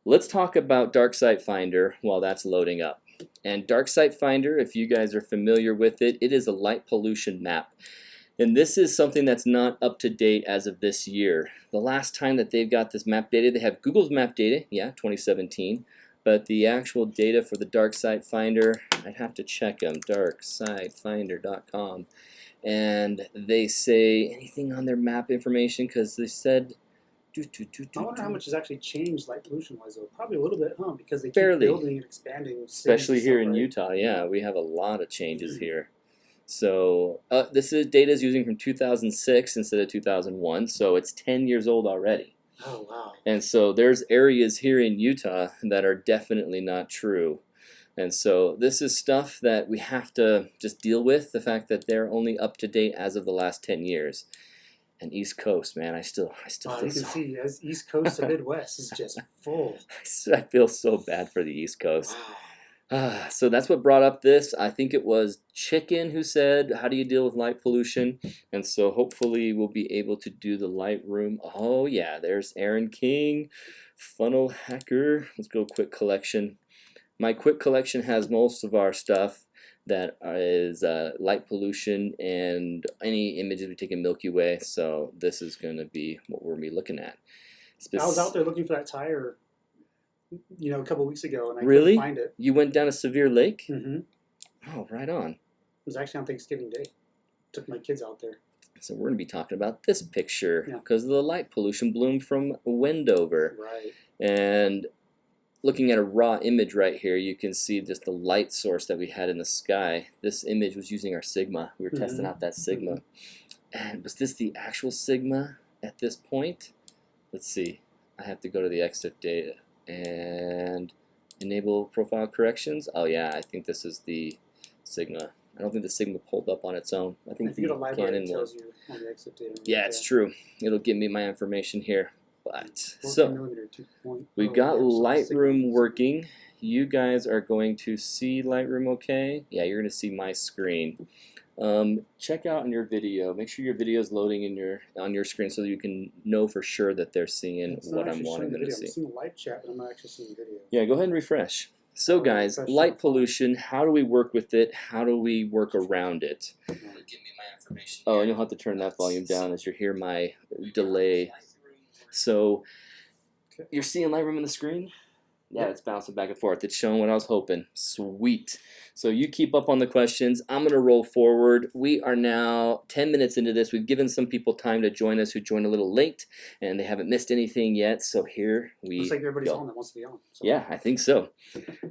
Let's talk about Dark Site Finder while that's loading up. And Dark Site Finder, if you guys are familiar with it, it is a light pollution map. And this is something that's not up to date as of this year. The last time that they've got this map data, they have Google's map data, yeah, 2017. But the actual data for the Dark Site Finder, I'd have to check them, darksitefinder.com. And they say anything on their map information because they said I wonder how much has actually changed light pollution wise though. Probably a little bit, huh? Because they keep barely, building and expanding. especially cities and here stuff, in right? Utah. Yeah, we have a lot of changes here. So this is data is using from 2006 instead of 2001, so it's 10 years old already. Oh wow! And so there's areas here in Utah that are definitely not true. And so this is stuff that we have to just deal with, the fact that they're only up to date as of the last 10 years. And East Coast, man, I still feel You can see as East Coast to Midwest is just full. I feel so bad for the East Coast. Wow. So that's what brought up this. I think it was Chicken who said, how do you deal with light pollution? And so hopefully we'll be able to do the Lightroom. Oh yeah, there's Aaron King, Funnel Hacker. Let's go quick collection. My quick collection has most of our stuff that is light pollution and any images we take in Milky Way. So this is going to be what we're going to be looking at. I was out there looking for that tire, a couple weeks ago, and I Really? couldn't find it. You went down a Severe Lake? Mm-hmm. Oh, right on. It was actually on Thanksgiving Day. Took my kids out there. So we're going to be talking about this picture Yeah. because the light pollution bloomed from Wendover. Right. And looking at a raw image right here, you can see just the light source that we had in the sky. This image was using our Sigma. We were testing out that Sigma. And was this the actual Sigma at this point? Let's see. I have to go to the EXIF data and enable profile corrections. Oh yeah, I think this is the Sigma. I don't think the Sigma pulled up on its own. I think If you go to the library, Canon it one. tells you on the exit data. Yeah, it's true. It'll give me my information here. But 14 so millimeter 2.0. we've got Yeah, so Lightroom Sigma. working. You guys are going to see Lightroom okay? Yeah, you're going to see my screen. Check out on your video. Make sure your video is loading in on your screen so that you can know for sure that they're seeing what I'm wanting them to see. I'm seeing the live chat, but I'm not actually seeing the video. Yeah, go ahead and refresh. So guys, refresh light that. pollution, how do we work with it? How do we work around it? Give me my information. Oh, and you'll have to turn that volume down as you hear my delay. So you're seeing Lightroom on the screen? Yeah, it's bouncing back and forth. It's showing what I was hoping. Sweet. So you keep up on the questions. I'm going to roll forward. We are now 10 minutes into this. We've given some people time to join us who joined a little late, and they haven't missed anything yet. So here we Looks like everybody's go. on that wants to be on. So. Yeah, I think so.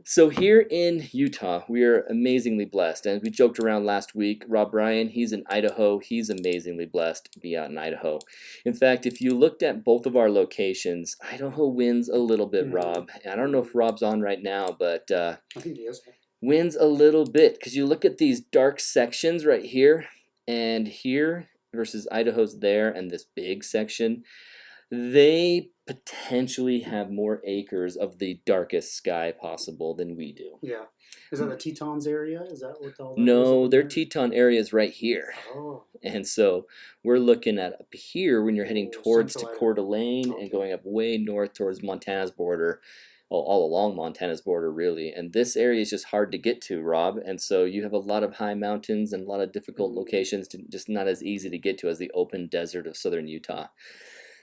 So here in Utah, we are amazingly blessed. And we joked around last week. Rob Ryan, he's in Idaho. He's amazingly blessed to be out in Idaho. In fact, if you looked at both of our locations, Idaho wins a little bit, Rob. I don't know if Rob's on right now, but I think he is. wins a little bit because you look at these dark sections right here and here versus Idaho's there and this big section. They potentially have more acres of the darkest sky possible than we do. Yeah. Is that the Tetons area? Is that what all that No, is their Teton area is right here. Oh. And so we're looking at up here when you're heading towards Central Coeur d'Alene Okay. and going up way north towards Montana's border. All along Montana's border, really. And this area is just hard to get to, Rob. And so you have a lot of high mountains and a lot of difficult locations, just not as easy to get to as the open desert of southern Utah.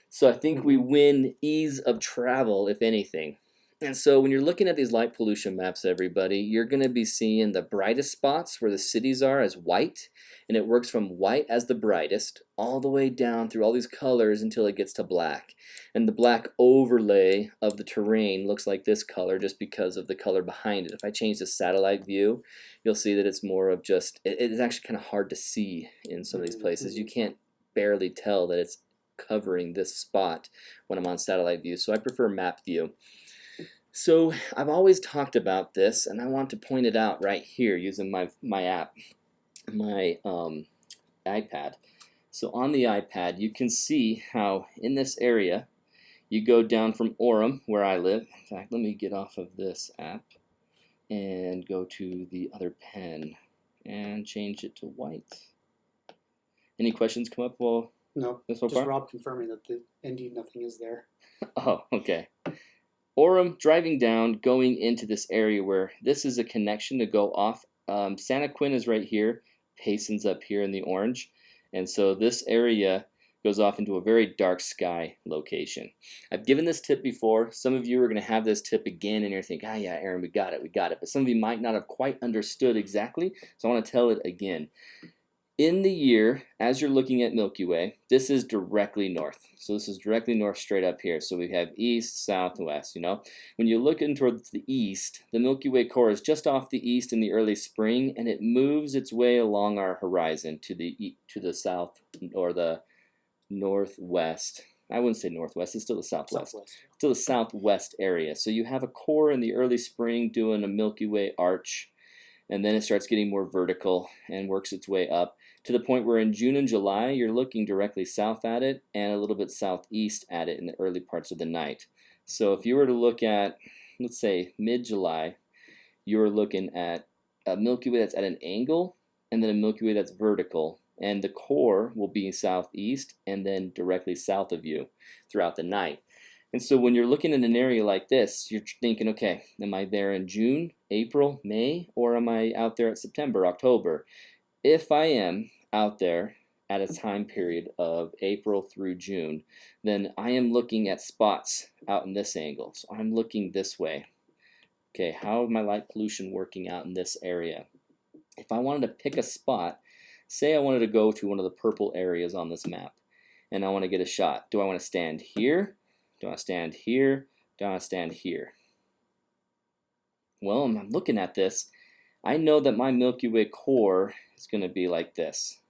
So I think we win ease of travel, if anything. And so when you're looking at these light pollution maps, everybody, you're going to be seeing the brightest spots where the cities are as white, and it works from white as the brightest all the way down through all these colors until it gets to black. And the black overlay of the terrain looks like this color just because of the color behind it. If I change the satellite view, you'll see that it's more of just, it is actually kind of hard to see in some of these places. You can't barely tell that it's covering this spot when I'm on satellite view, so I prefer map view. So I've always talked about this, and I want to point it out right here using my app, my iPad. So on the iPad, you can see how in this area, you go down from Orem, where I live. In fact, let me get off of this app and go to the other pen and change it to white. Any questions come up? Well, No, so just far? Rob confirming that indeed nothing is there. Oh, okay. or I'm driving down, going into this area where this is a connection to go off. Santa Quinn is right here, Payson's up here in the orange, and so this area goes off into a very dark sky location. I've given this tip before. Some of you are going to have this tip again and you're thinking, ah, yeah, Aaron, we got it. But some of you might not have quite understood exactly, so I want to tell it again. In the year, as you're looking at Milky Way, this is directly north. So this is directly north straight up here. So we have east, south, west, you know. When you look in towards the east, the Milky Way core is just off the east in the early spring, and it moves its way along our horizon to the south or the northwest. I wouldn't say northwest, it's still the southwest. Still the southwest area. So you have a core in the early spring doing a Milky Way arch, and then it starts getting more vertical and works its way up to the point where in June and July you're looking directly south at it and a little bit southeast at it in the early parts of the night. So if you were to look at, let's say, mid-July, you're looking at a Milky Way that's at an angle and then a Milky Way that's vertical, and the core will be southeast and then directly south of you throughout the night. And so when you're looking at an area like this, you're thinking, okay, am I there in June, April, May, or am I out there at September, October? If I am out there at a time period of April through June, then I am looking at spots out in this angle. So I'm looking this way. Okay, how is my light pollution working out in this area? If I wanted to pick a spot, say I wanted to go to one of the purple areas on this map, and I want to get a shot. Do I want to stand here? Do I want to stand here? Do I want to stand here? Well, I'm looking at this. I know that my Milky Way core is going to be like this.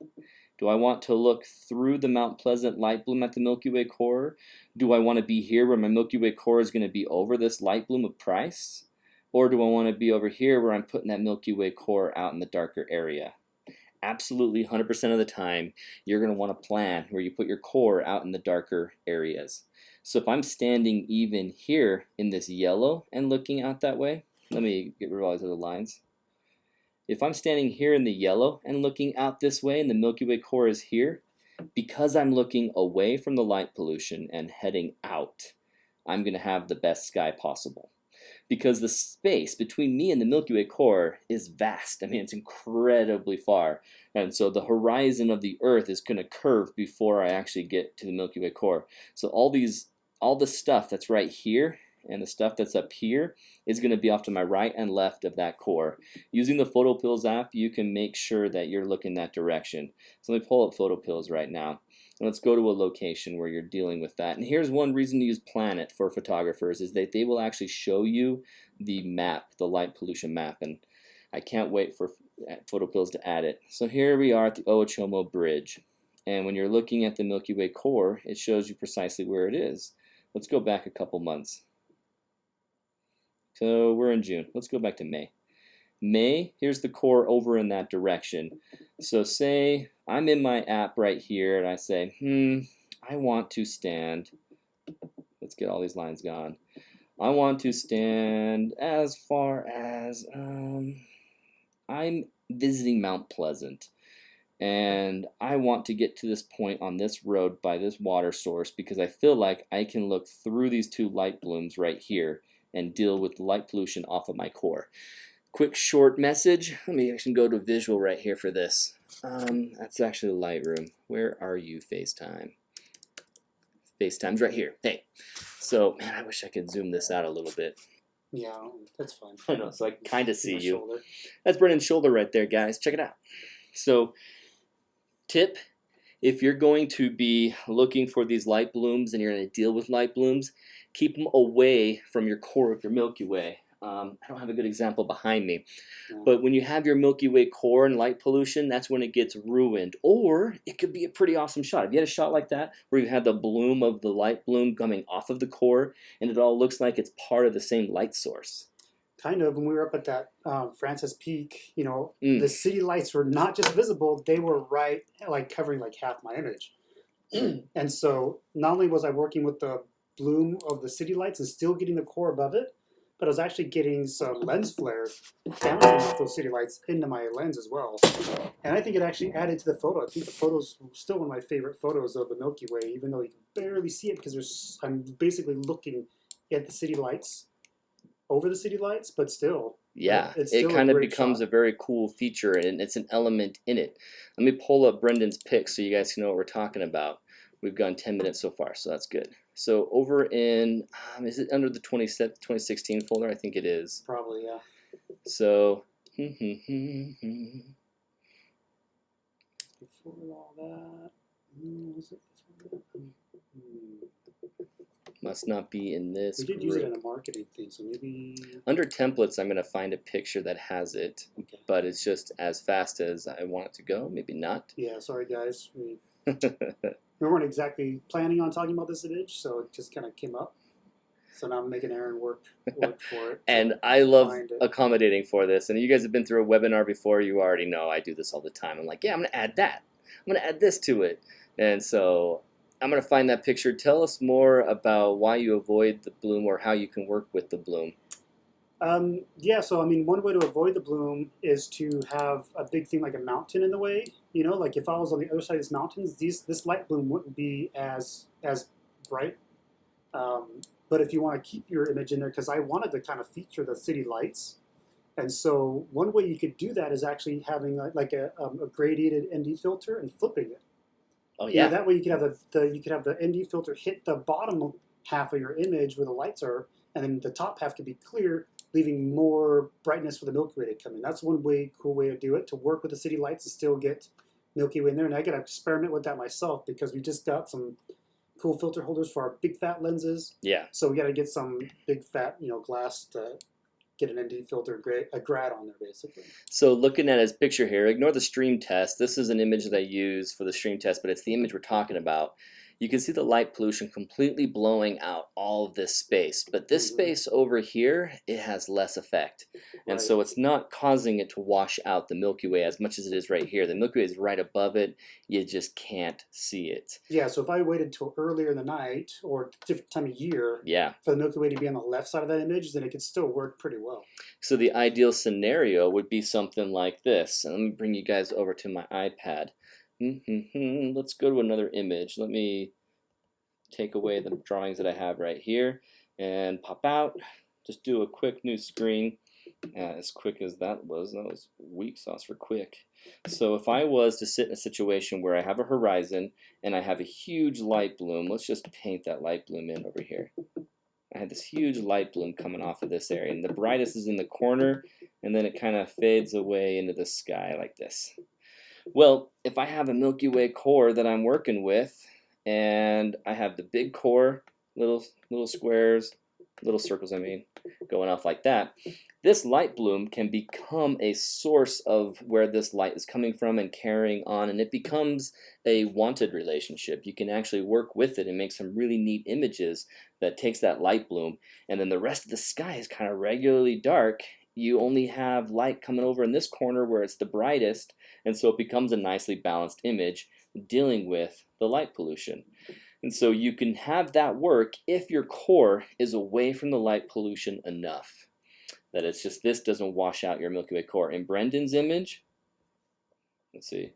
Do I want to look through the Mount Pleasant light bloom at the Milky Way core? Do I want to be here where my Milky Way core is going to be over this light bloom of Price? Or do I want to be over here where I'm putting that Milky Way core out in the darker area? Absolutely 100% of the time, you're going to want to plan where you put your core out in the darker areas. So if I'm standing even here in this yellow and looking out that way, let me get rid of all these other lines. If I'm standing here in the yellow and looking out this way and the Milky Way core is here, because I'm looking away from the light pollution and heading out, I'm going to have the best sky possible. Because the space between me and the Milky Way core is vast. I mean, it's incredibly far. And so the horizon of the Earth is going to curve before I actually get to the Milky Way core. So all the stuff that's right here and the stuff that's up here is going to be off to my right and left of that core. Using the PhotoPills app, you can make sure that you're looking that direction. So let me pull up PhotoPills right now. And let's go to a location where you're dealing with that. And here's one reason to use Planet for photographers is that they will actually show you the map, the light pollution map. And I can't wait for PhotoPills to add it. So here we are at the Ochomo Bridge. And when you're looking at the Milky Way core, it shows you precisely where it is. Let's go back a couple months. So we're in June. Let's go back to May. May, here's the core over in that direction. So say I'm in my app right here and I say, I want to stand, let's get all these lines gone. I want to stand as far as, I'm visiting Mount Pleasant. And I want to get to this point on this road by this water source because I feel like I can look through these two light blooms right here and deal with the light pollution off of my core. Quick short message. Let me actually go to visual right here for this. That's actually Lightroom. Where are you, FaceTime? FaceTime's right here. Hey. So, man, I wish I could zoom this out a little bit. Yeah, that's fine. I know, so I can kind of see you. Shoulder. That's Brennan's shoulder right there, guys. Check it out. So, tip, if you're going to be looking for these light blooms and you're going to deal with light blooms, keep them away from your core of your Milky Way. I don't have a good example behind me, but when you have your Milky Way core and light pollution, that's when it gets ruined. Or it could be a pretty awesome shot. Have you had a shot like that where you had the bloom of the light bloom coming off of the core and it all looks like it's part of the same light source? Kind of. When we were up at that Francis Peak, the city lights were not just visible, they were right, like covering like half my image. And so not only was I working with the bloom of the city lights and still getting the core above it, but I was actually getting some lens flare bouncing off those city lights into my lens as well. And I think it actually added to the photo. I think the photo's still one of my favorite photos of the Milky Way, even though you can barely see it because I'm basically looking at the city lights, over the city lights, but still, Yeah, it's it still a kind of great becomes shot. a very cool feature, and it's an element in it. Let me pull up Brendan's pick so you guys can know what we're talking about. We've gone 10 minutes so far, so that's good. So over in, is it under the 2016 folder? I think it is. Probably, yeah. So, Before all that, was it before that? must not be in this We did use it in group. a marketing thing, so maybe. Under templates, I'm going to find a picture that has it, Okay. but it's just as fast as I want it to go. Maybe not. Yeah, sorry guys. We weren't exactly planning on talking about this image, so it just kind of came up. So now I'm making Aaron work for it. And I love find it. accommodating for this. And you guys have been through a webinar before. You already know I do this all the time. I'm like, yeah, I'm going to add that. I'm going to add this to it. And so I'm going to find that picture. Tell us more about why you avoid the bloom or how you can work with the bloom. Yeah, so I mean, one way to avoid the bloom is to have a big thing like a mountain in the way. You know, like if I was on the other side of these mountains, this light bloom wouldn't be as bright. But if you want to keep your image in there, because I wanted to kind of feature the city lights, and so one way you could do that is actually having like a gradiated ND filter and flipping it. Oh You know, yeah. that way you could have the ND filter hit the bottom half of your image where the lights are, and then the top half could be clear, leaving more brightness for the Milky Way to come in. That's one cool way to do it, to work with the city lights and still get Milky Way in there. And I got to experiment with that myself because we just got some cool filter holders for our big fat lenses. Yeah. So we got to get some big fat, glass to get an ND filter, a grad on there basically. So looking at his picture here, ignore the stream test. This is an image that I use for the stream test, but it's the image we're talking about. You can see the light pollution completely blowing out all of this space. But this space over here, it has less effect. And so it's not causing it to wash out the Milky Way as much as it is right here. The Milky Way is right above it. You just can't see it. Yeah, so if I waited till earlier in the night or a different time of year for the Milky Way to be on the left side of that image, then it could still work pretty well. So the ideal scenario would be something like this. And let me bring you guys over to my iPad. Let's go to another image. Let me take away the drawings that I have right here and pop out. Just do a quick new screen. As quick as that was weak sauce for quick. So if I was to sit in a situation where I have a horizon and I have a huge light bloom, let's just paint that light bloom in over here. I had this huge light bloom coming off of this area, and the brightest is in the corner, and then it kind of fades away into the sky like this. Well, if I have a Milky Way core that I'm working with, and I have the big core, little squares, little circles I mean, going off like that, this light bloom can become a source of where this light is coming from and carrying on, and it becomes a wanted relationship. You can actually work with it and make some really neat images that takes that light bloom, and then the rest of the sky is kind of regularly dark. You only have light coming over in this corner where it's the brightest, and so it becomes a nicely balanced image dealing with the light pollution. And so you can have that work if your core is away from the light pollution enough that it's just this doesn't wash out your Milky Way core. In Brendan's image, let's see,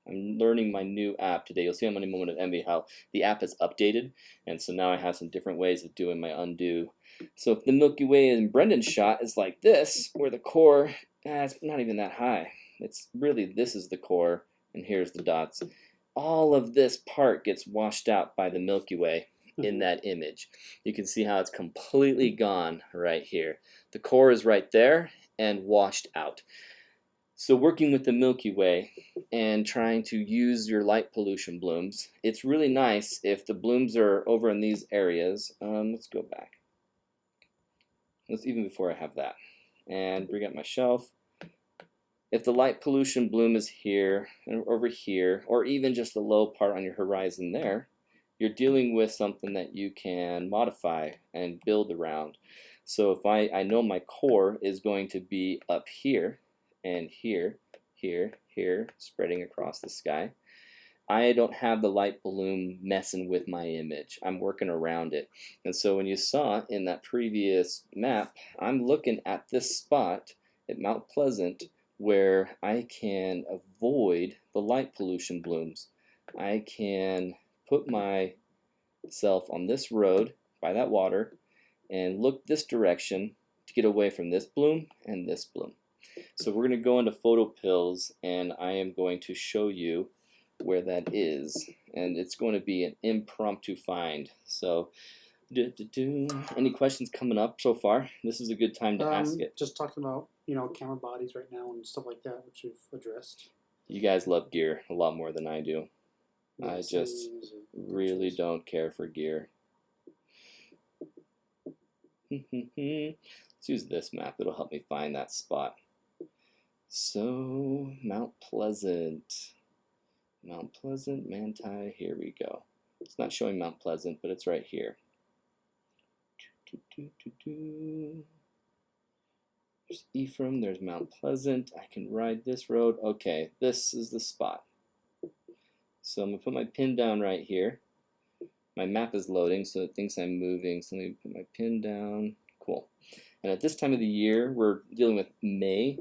I'm learning my new app today. You'll see on my moment of envy how the app is updated, and so now I have some different ways of doing my undo. So if the Milky Way in Brendan's shot is like this, where the core, it's not even that high. It's really, this is the core, and here's the dots. All of this part gets washed out by the Milky Way in that image. You can see how it's completely gone right here. The core is right there and washed out. So working with the Milky Way and trying to use your light pollution blooms, it's really nice if the blooms are over in these areas. Let's go back. Let's even before I have that. And bring up my shelf. If the light pollution bloom is here and over here, or even just the low part on your horizon there, you're dealing with something that you can modify and build around. So if I know my core is going to be up here and here, here, here, spreading across the sky, I don't have the light bloom messing with my image. I'm working around it. And so when you saw in that previous map, I'm looking at this spot at Mount Pleasant where I can avoid the light pollution blooms. I can put myself on this road by that water and look this direction to get away from this bloom and this bloom. So we're going to go into photo pills, and I am going to show you where that is, and it's going to be an impromptu find. So any questions coming up so far? This is a good time to ask it. Just talking about, you know, camera bodies right now and stuff like that, which you've addressed. You guys love gear a lot more than I do. I just really don't care for gear. Let's use this map. It'll help me find that spot. So, Mount Pleasant. Mount Pleasant, Manti, here we go. It's not showing Mount Pleasant, but it's right here. There's Ephraim, there's Mount Pleasant. I can ride this road. Okay, this is the spot. So I'm going to put my pin down right here. My map is loading, so it thinks I'm moving. So let me put my pin down. Cool. And at this time of the year, we're dealing with May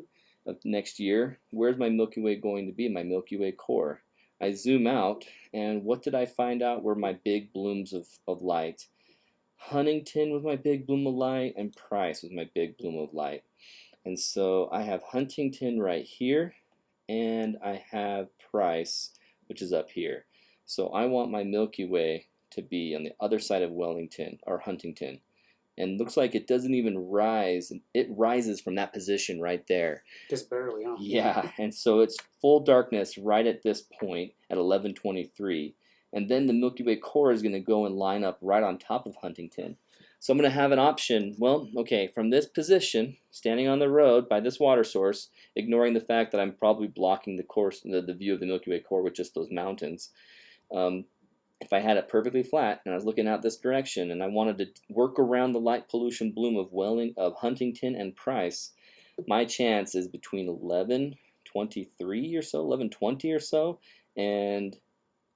of next year. Where's my Milky Way going to be? My Milky Way core. I zoom out, and what did I find out were my big blooms of light? Huntington was my big bloom of light, and Price was my big bloom of light. And so I have Huntington right here, and I have Price, which is up here. So I want my Milky Way to be on the other side of Wellington, or Huntington. And looks like it doesn't even rise. It rises from that position right there. Just barely, huh? Yeah, and so it's full darkness right at this point at 11:23. And then the Milky Way core is going to go and line up right on top of Huntington. So I'm going to have an option. Well, okay, from this position, standing on the road by this water source, ignoring the fact that I'm probably blocking the course, the view of the Milky Way core with just those mountains. If I had it perfectly flat and I was looking out this direction and I wanted to work around the light pollution bloom of Huntington and Price, my chance is between 11:23 or so, 11:20 or so, and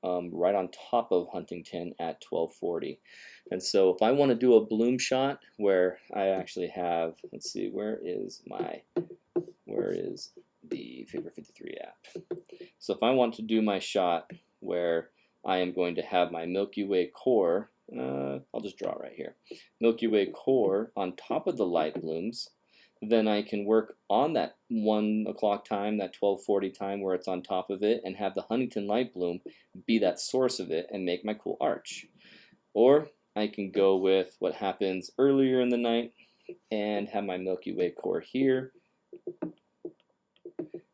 right on top of Huntington at 12:40. And so if I want to do a bloom shot where I actually have, let's see, where is the Figure 53 app? So if I want to do my shot where I am going to have my Milky Way core, I'll just draw right here, Milky Way core on top of the light blooms, then I can work on that 1 o'clock time, that 12:40 time where it's on top of it, and have the Huntington light bloom be that source of it and make my cool arch. Or I can go with what happens earlier in the night and have my Milky Way core here,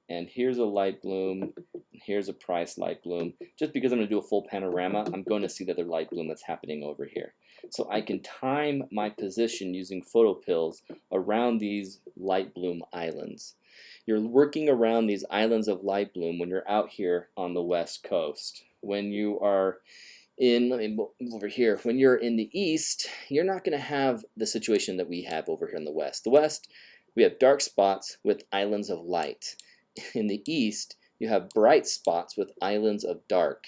and here's a light bloom, and here's a Price light bloom. Just because I'm going to do a full panorama, I'm going to see the other light bloom that's happening over here. So I can time my position using photo pills around these light bloom islands. You're working around these islands of light bloom when you're out here on the west coast. When you are in, let me move over here, when you're in the east, you're not going to have the situation that we have over here in the west. The west, we have dark spots with islands of light. In the east, you have bright spots with islands of dark.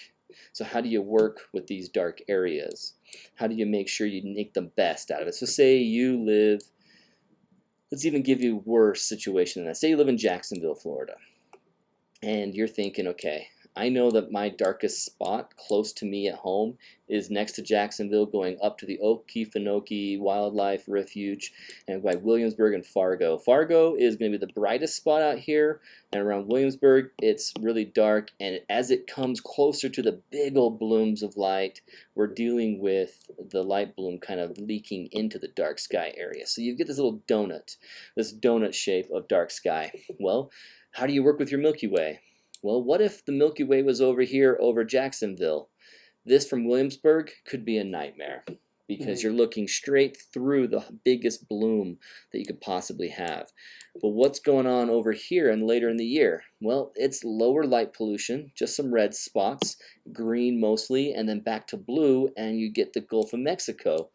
So how do you work with these dark areas? How do you make sure you make the best out of it? So say you live, let's even give you a worse situation than that. Say you live in Jacksonville, Florida, and you're thinking, okay, I know that my darkest spot close to me at home is next to Jacksonville, going up to the Okefenokee Wildlife Refuge and by Williamsburg and Fargo. Fargo is going to be the brightest spot out here, and around Williamsburg it's really dark, and as it comes closer to the big old blooms of light, we're dealing with the light bloom kind of leaking into the dark sky area. So you get this little donut, this donut shape of dark sky. Well, how do you work with your Milky Way? Well, what if the Milky Way was over here over Jacksonville? This from Williamsburg could be a nightmare because you're looking straight through the biggest bloom that you could possibly have. But what's going on over here and later in the year? Well, it's lower light pollution, just some red spots, green mostly, and then back to blue, and you get the Gulf of Mexico.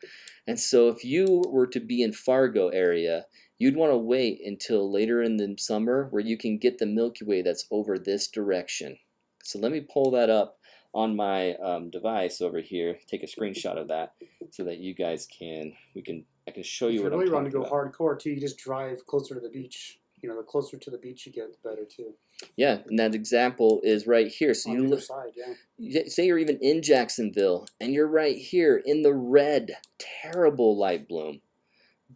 And so if you were to be in Fargo area, you'd want to wait until later in the summer where you can get the Milky Way that's over this direction. So let me pull that up on my device over here, take a screenshot of that so that you guys can, I can show you what I'm talking about. If you really want to go hardcore too, you just drive closer to the beach. You know, the closer to the beach you get, the better too. Yeah, and that example is right here. So on you look, side, yeah. Say you're even in Jacksonville and you're right here in the red, terrible light bloom.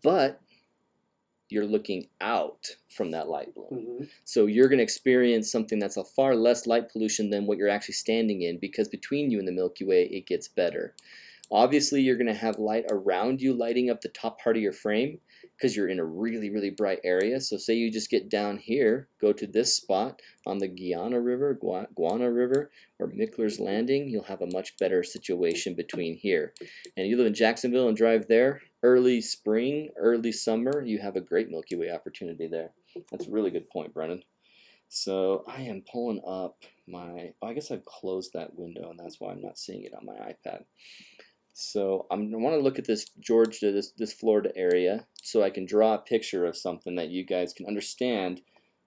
but you're looking out from that light bloom. Mm-hmm. So you're going to experience something that's a far less light pollution than what you're actually standing in, because between you and the Milky Way, it gets better. Obviously, you're going to have light around you lighting up the top part of your frame because you're in a really, really bright area. So say you just get down here, go to this spot on the Guiana River, Guana River, or Mickler's Landing, you'll have a much better situation between here. And you live in Jacksonville and drive there, early spring, early summer, you have a great Milky Way opportunity there. That's a really good point, Brennan. So I am pulling up my, I guess I've closed that window and that's why I'm not seeing it on my iPad. So I want to look at this Georgia, this Florida area, so I can draw a picture of something that you guys can understand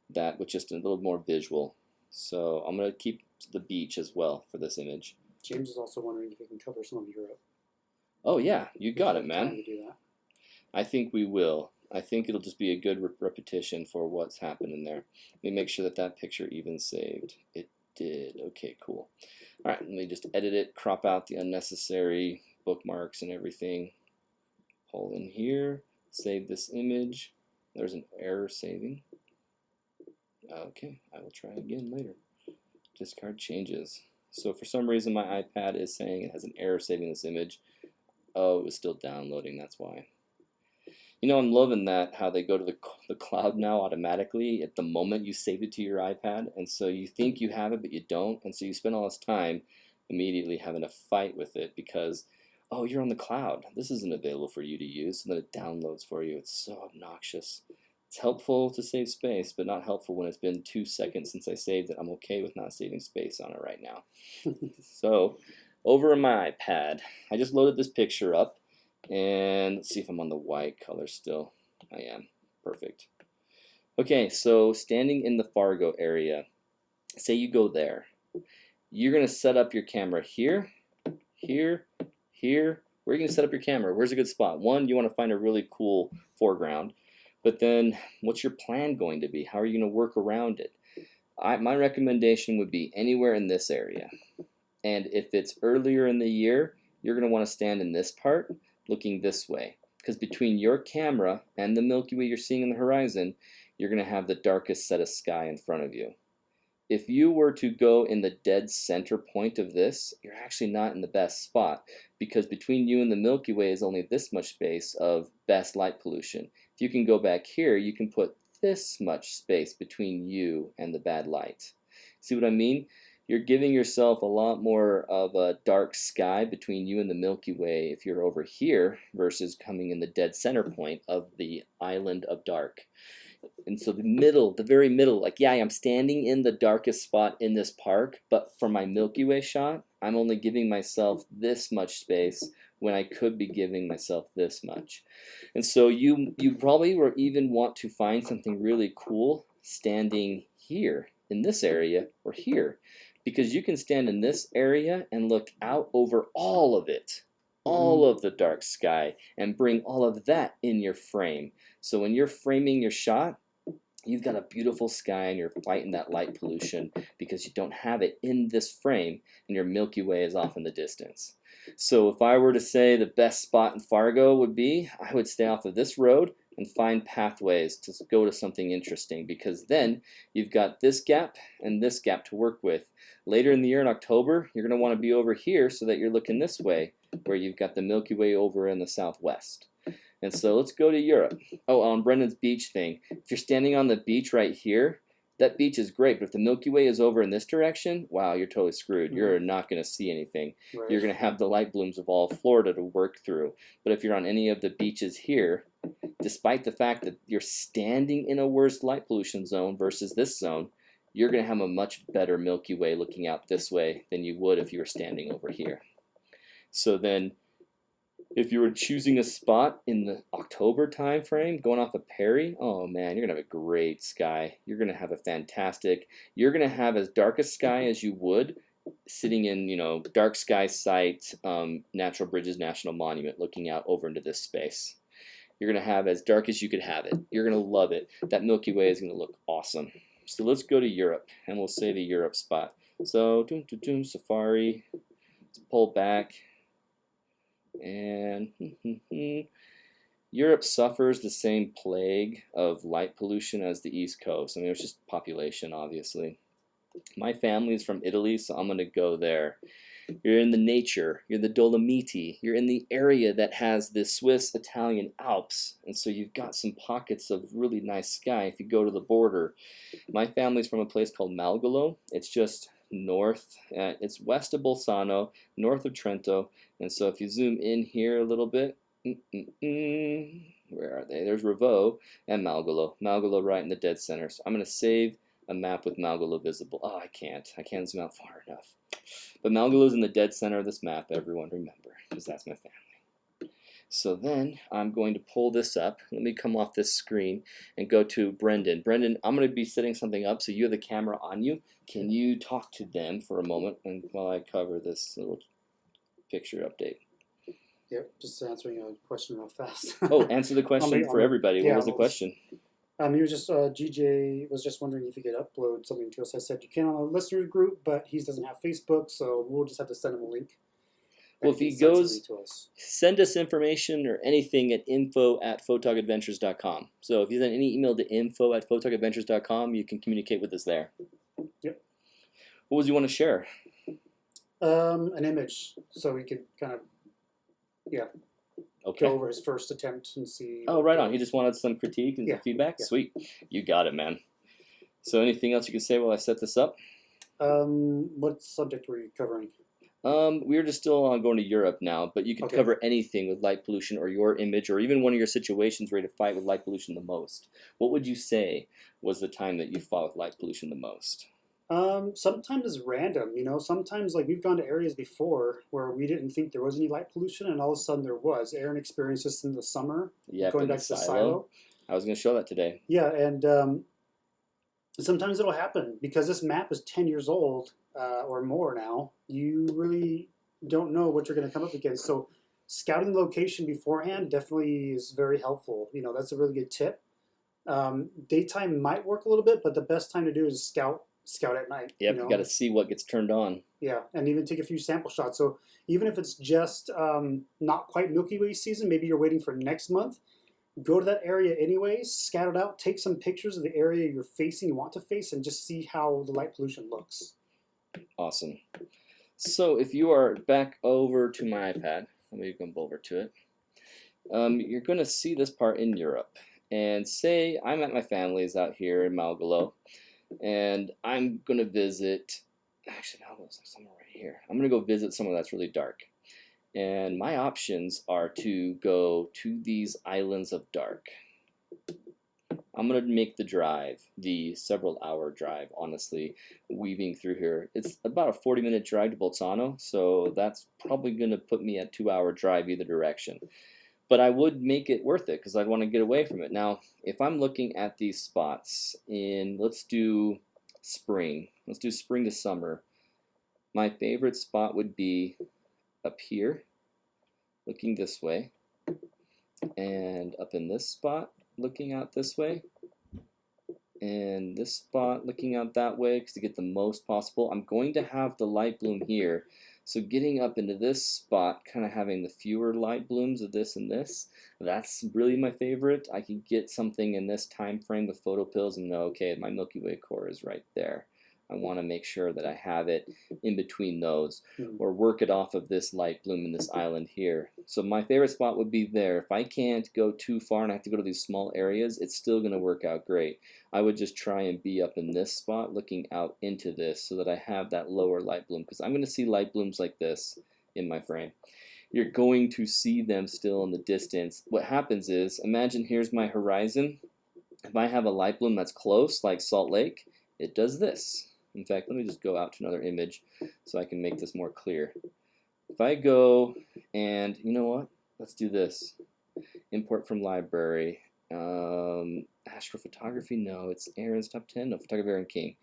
that with just a little more visual. So I'm going to keep the beach as well for this image. James is also wondering if we can cover some of Europe. Oh yeah, you got it, Time man. to do that. I think we will. I think it'll just be a good repetition for what's happening there. Let me make sure that that picture even saved. It did. Okay, cool. All right, let me just edit it, crop out the unnecessary bookmarks and everything. Pull in here, save this image. There's an error saving. Okay, I will try again later. Discard changes. So for some reason my iPad is saying it has an error saving this image. Oh, it was still downloading, that's why. You know, I'm loving that, how they go to the cloud now automatically at the moment you save it to your iPad. And so you think you have it, but you don't. And so you spend all this time immediately having to fight with it because, oh, you're on the cloud. This isn't available for you to use. And then it downloads for you. It's so obnoxious. It's helpful to save space, but not helpful when it's been 2 seconds since I saved it. I'm okay with not saving space on it right now. So over on my iPad, I just loaded this picture up. And let's see if I'm on the white color still. I am. Perfect. Okay, so standing in the Fargo area, say you go there. You're going to set up your camera here, here, here. Where are you going to set up your camera? Where's a good spot? One, you want to find a really cool foreground. But then, what's your plan going to be? How are you going to work around it? My recommendation would be anywhere in this area. And if it's earlier in the year, you're going to want to stand in this part, looking this way, because between your camera and the Milky Way you're seeing in the horizon, you're going to have the darkest set of sky in front of you. If you were to go in the dead center point of this, you're actually not in the best spot, because between you and the Milky Way is only this much space of best light pollution. If you can go back here, you can put this much space between you and the bad light. See what I mean? You're giving yourself a lot more of a dark sky between you and the Milky Way if you're over here versus coming in the dead center point of the island of dark. And so the middle, the very middle, like, yeah, I'm standing in the darkest spot in this park, but for my Milky Way shot, I'm only giving myself this much space when I could be giving myself this much. And so you probably will even want to find something really cool standing here in this area or here, because you can stand in this area and look out over all of it, all of the dark sky, and bring all of that in your frame. So when you're framing your shot, you've got a beautiful sky and you're fighting that light pollution because you don't have it in this frame and your Milky Way is off in the distance. So if I were to say the best spot in Fargo would be, I would stay off of this road and find pathways to go to something interesting, because then you've got this gap and this gap to work with. Later in the year in October, you're going to want to be over here so that you're looking this way, where you've got the Milky Way over in the southwest. And so let's go to Europe. Oh, on Brendan's beach thing, if you're standing on the beach right here, that beach is great, but if the Milky Way is over in this direction, wow, you're totally screwed. You're not going to see anything. Right. You're going to have the light blooms of all of Florida to work through. But if you're on any of the beaches here, despite the fact that you're standing in a worse light pollution zone versus this zone, you're going to have a much better Milky Way looking out this way than you would if you were standing over here. So then, if you were choosing a spot in the October time frame, going off of Perry, oh man, you're going to have a great sky. You're going to have a fantastic, you're going to have as dark a sky as you would sitting in, you know, dark sky site, Natural Bridges National Monument, looking out over into this space. You're going to have as dark as you could have it. You're going to love it. That Milky Way is going to look awesome. So let's go to Europe, and we'll say the Europe spot. So, Safari, let's pull back. And Europe suffers the same plague of light pollution as the East Coast. I mean, it's just population, obviously. My family is from Italy, so I'm going to go there. You're in the nature, you're the Dolomiti, you're in the area that has the Swiss-Italian Alps, and so you've got some pockets of really nice sky if you go to the border. My family's from a place called Malgolo. It's just north, it's west of Bolzano, north of Trento, and so if you zoom in here a little bit, where are they? There's Ravo and Malgolo. Malgolo right in the dead center. So I'm going to save a map with Malgolo visible. Oh, I can't zoom out far enough. But Malgolo's in the dead center of this map, everyone remember, because that's my family. So then I'm going to pull this up. Let me come off this screen and go to Brendan. Brendan, I'm going to be setting something up so you have the camera on you. Can you talk to them for a moment and while I cover this little picture update? Yep, just answering a question real fast. Oh, answer the question for everybody. What was the question? He was just GJ was just wondering if he could upload something to us. I said you can on a listeners group, but he doesn't have Facebook, so we'll just have to send him a link. Well, if he goes, send us information or anything at info@photogadventures.com. So if you send any email to info@photogadventures.com, you can communicate with us there. Yep. What would you want to share? An image, so we could kind of, okay, go over his first attempt and see. Oh, right on. He just wanted some critique and feedback? Yeah. Sweet. You got it, man. So anything else you can say while I set this up? What subject were you covering? We're just still going to Europe now, but you can cover anything with light pollution or your image or even one of your situations where you fight with light pollution the most. What would you say was the time that you fought with light pollution the most? Sometimes it's random, sometimes like we've gone to areas before where we didn't think there was any light pollution and all of a sudden there was. Aaron experienced this in the summer, going back to the silo. I was going to show that today. Yeah, and sometimes it'll happen because this map is 10 years old or more now. You really don't know what you're going to come up against. So scouting the location beforehand definitely is very helpful. That's a really good tip. Daytime might work a little bit, but the best time to do is scout at night. Yep, you got to see what gets turned on. Yeah, and even take a few sample shots. So even if it's just not quite Milky Way season, maybe you're waiting for next month, go to that area anyways, scout it out, take some pictures of the area you're facing, you want to face, and just see how the light pollution looks. Awesome. So if you are back over to my iPad, let me go over to it. You're going to see this part in Europe. And say I'm at my family's out here in Malgolo, and I'm going to visit, actually Malgolo's somewhere right here. I'm going to go visit somewhere that's really dark. And my options are to go to these islands of dark. I'm going to make the drive, the several hour drive, honestly, weaving through here. It's about a 40-minute drive to Bolzano, so that's probably going to put me at 2-hour drive either direction. But I would make it worth it because I'd want to get away from it. Now, if I'm looking at these spots in, let's do spring. Let's do spring to summer. My favorite spot would be up here, looking this way, and up in this spot, looking out this way, and this spot looking out that way because to get the most possible. I'm going to have the light bloom here. So getting up into this spot, kind of having the fewer light blooms of this and this, that's really my favorite. I can get something in this time frame with photo pills and know, okay, my Milky Way core is right there. I want to make sure that I have it in between those or work it off of this light bloom in this island here. So my favorite spot would be there. If I can't go too far and I have to go to these small areas, it's still going to work out great. I would just try and be up in this spot looking out into this so that I have that lower light bloom because I'm going to see light blooms like this in my frame. You're going to see them still in the distance. What happens is, imagine here's my horizon. If I have a light bloom that's close, like Salt Lake, it does this. In fact, let me just go out to another image so I can make this more clear. If I go and, you know what? Let's do this. Import from library. Astrophotography? No, it's Aaron's top 10. No, Photography Aaron King.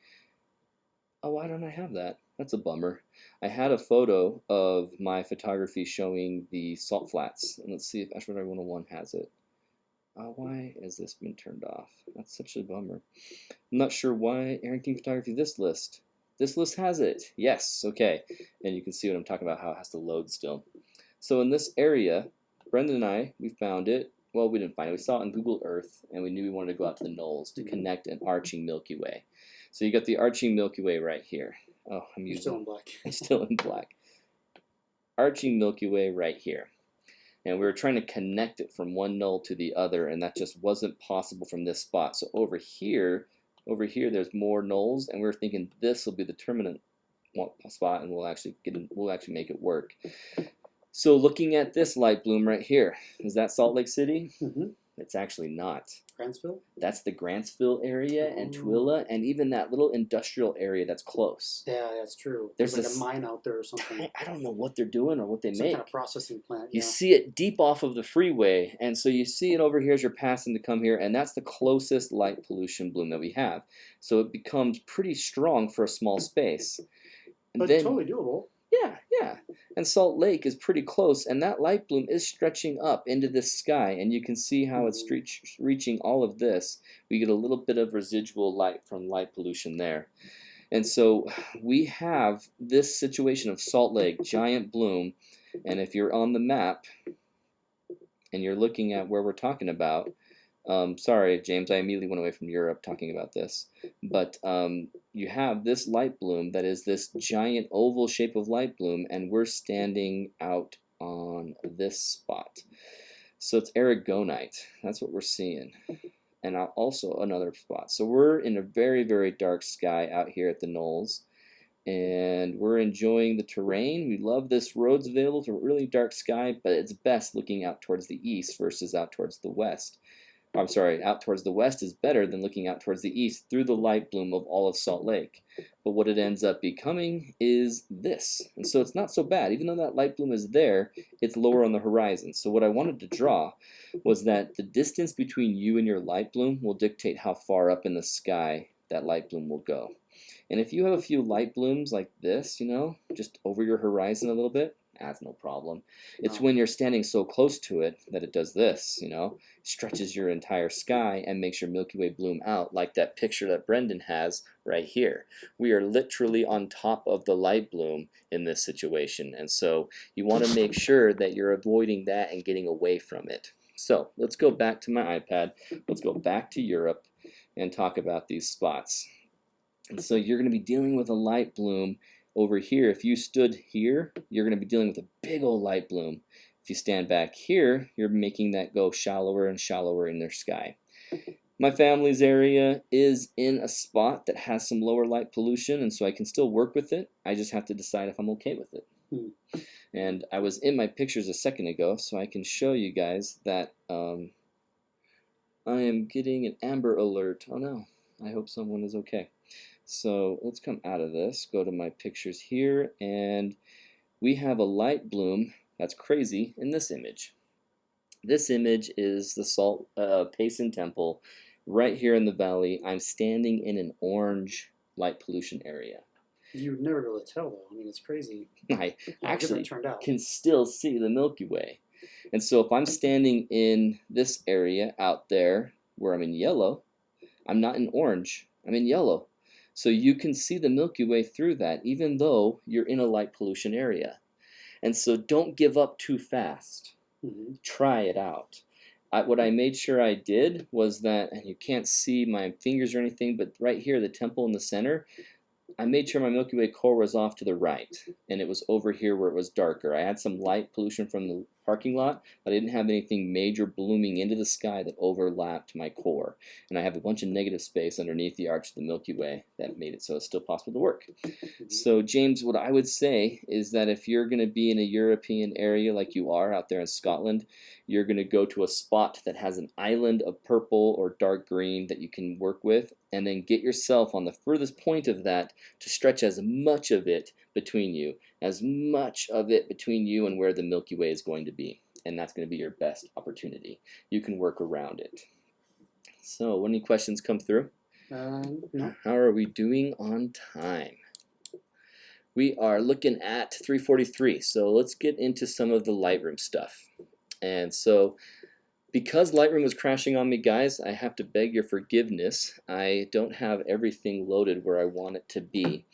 Oh, why don't I have that? That's a bummer. I had a photo of my photography showing the salt flats. And let's see if Astrophotography 101 has it. Why has this been turned off? That's such a bummer. I'm not sure why Aaron King Photography, this list. This list has it. Yes, okay. And you can see what I'm talking about, how it has to load still. So in this area, Brendan and I, we found it. well, we didn't find it. We saw it on Google Earth, and we knew we wanted to go out to the Knolls to connect an arching Milky Way. So you got the arching Milky Way right here. Oh, You're still in black. It's still in black. Arching Milky Way right here. And we were trying to connect it from one knoll to the other, and that just wasn't possible from this spot. So over here, there's more knolls, and we were thinking this will be the terminal spot, and we'll actually make it work. So looking at this light bloom right here, is that Salt Lake City? Mm-hmm. It's actually not. Grantsville? That's the Grantsville area and Tooele, and even that little industrial area that's close. Yeah, that's true. There's like a mine out there or something. I don't know what they're doing or what they Some make. kind of processing plant. You see it deep off of the freeway, and so you see it over here as you're passing to come here, and that's the closest light pollution bloom that we have. So it becomes pretty strong for a small space. And but then, totally doable. Yeah. And Salt Lake is pretty close, and that light bloom is stretching up into this sky, and you can see how it's reaching all of this. We get a little bit of residual light from light pollution there. And so we have this situation of Salt Lake, giant bloom, and if you're on the map and you're looking at where we're talking about, sorry, James, I immediately went away from Europe talking about this, but you have this light bloom that is this giant oval shape of light bloom, and we're standing out on this spot. So it's aragonite. That's what we're seeing. And also another spot. So we're in a very, very dark sky out here at the Knolls, and we're enjoying the terrain. We love this roads available to a really dark sky, but it's best looking out towards the east versus out towards the west. I'm sorry, out towards the west is better than looking out towards the east through the light bloom of all of Salt Lake. But what it ends up becoming is this. And so it's not so bad. Even though that light bloom is there, it's lower on the horizon. So what I wanted to draw was that the distance between you and your light bloom will dictate how far up in the sky that light bloom will go. And if you have a few light blooms like this, just over your horizon a little bit, that's no problem. It's when you're standing so close to it that it does this, stretches your entire sky and makes your Milky Way bloom out, like that picture that Brendan has right here. We are literally on top of the light bloom in this situation, and so you want to make sure that you're avoiding that and getting away from it. So let's go back to my iPad. Let's go back to Europe and talk about these spots. And so you're going to be dealing with a light bloom over here. If you stood here, you're going to be dealing with a big old light bloom. If you stand back here, you're making that go shallower and shallower in their sky. My family's area is in a spot that has some lower light pollution, and so I can still work with it. I just have to decide if I'm okay with it. And I was in my pictures a second ago, so I can show you guys that I am getting an amber alert. Oh no, I hope someone is okay. So let's come out of this, go to my pictures here, and we have a light bloom that's crazy in this image. This image is the Salt Payson Temple right here in the valley. I'm standing in an orange light pollution area. You'd never be able to tell, though. I mean, it's crazy. I actually turned out. can still see the Milky Way. And so if I'm standing in this area out there where I'm in yellow, I'm not in orange, I'm in yellow. So you can see the Milky Way through that, even though you're in a light pollution area. And so don't give up too fast. Try it out. What I made sure I did was that, and you can't see my fingers or anything, but right here, the temple in the center, I made sure my Milky Way core was off to the right, and it was over here where it was darker. I had some light pollution from the parking lot, but I didn't have anything major blooming into the sky that overlapped my core. And I have a bunch of negative space underneath the arch of the Milky Way that made it so it's still possible to work. So James, what I would say is that if you're going to be in a European area like you are out there in Scotland, you're going to go to a spot that has an island of purple or dark green that you can work with, and then get yourself on the furthest point of that to stretch as much of it between you, and where the Milky Way is going to be. And that's going to be your best opportunity. You can work around it. So, any questions come through? No. How are we doing on time? We are looking at 3:43. So let's get into some of the Lightroom stuff. And so Because Lightroom was crashing on me, guys, I have to beg your forgiveness. I don't have everything loaded where I want it to be.